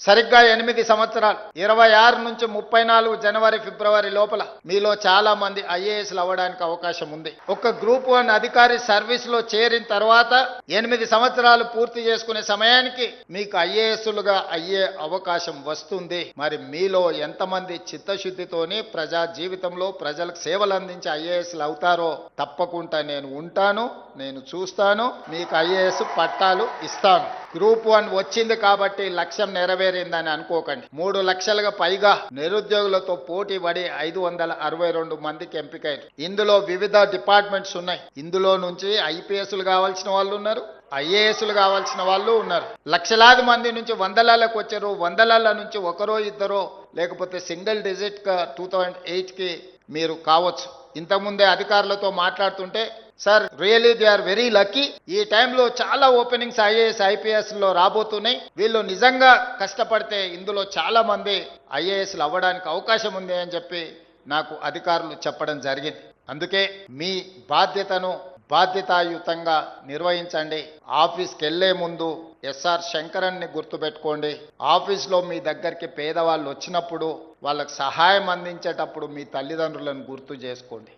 సరిగ్గా 8 సంవత్సరాలు 26 నుంచి 34 జనవరి ఫిబ్రవరి లోపల మీలో చాలా మంది ఐఏఎస్లు అవ్వడానికి అవకాశం ఉంది. ఒక గ్రూప్ 1 అధికారి సర్వీస్లో చేరిన తర్వాత 8 సంవత్సరాలు పూర్తి చేసుకునే సమయానికి మీకు ఐఏఎస్లుగా అయ్యే అవకాశం వస్తుంది. మరి మీలో ఎంతమంది చిత్తశుద్ధితోని ప్రజా జీవితంలో ప్రజలకు సేవలు అందించి ఐఏఎస్లు అవుతారో తప్పకుండా నేను ఉంటాను, నేను చూస్తాను, మీకు ఐఏఎస్ పట్టాలు ఇస్తాను. గ్రూప్ 1 వచ్చింది కాబట్టి లక్ష్యం నెరవేరిందని అనుకోకండి. 3 లక్షలుగా పైగా నిరుద్యోగులతో పోటీ పడి 562 మందికి ఎంపికయ్యారు. ఇందులో వివిధ డిపార్ట్మెంట్స్ ఉన్నాయి. ఇందులో నుంచి ఐపీఎస్లు కావాల్సిన వాళ్ళు ఉన్నారు, ఐఏఎస్లు కావాల్సిన వాళ్ళు ఉన్నారు. లక్షలాది మంది నుంచి వందలకు వచ్చారు. వందల నుంచి ఒకరో ఇద్దరో లేకపోతే సింగిల్ డిజిట్ 2008కి మీరు కావచ్చు. ఇంతకుముందే అధికారులతో మాట్లాడుతుంటే sir really they are very lucky, ఈ టైంలో చాలా ఓపెనింగ్స్ ఐఏఎస్ ఐపీఎస్ లో రాబోతున్నాయి, వీళ్ళు నిజంగా కష్టపడితే ఇందులో చాలా మంది ఐఏఎస్లు అవ్వడానికి అవకాశం ఉంది అని చెప్పి నాకు అధికారులు చెప్పడం జరిగింది. అందుకే మీ బాధ్యతను బాధ్యతాయుతంగా నిర్వహించండి. ఆఫీస్కి వెళ్లే ముందు ఎస్ఆర్ శంకరన్ని గుర్తుపెట్టుకోండి. ఆఫీస్లో మీ దగ్గరికి పేదవాళ్ళు వచ్చినప్పుడు వాళ్ళకి సహాయం అందించేటప్పుడు మీ తల్లిదండ్రులను గుర్తు చేసుకోండి.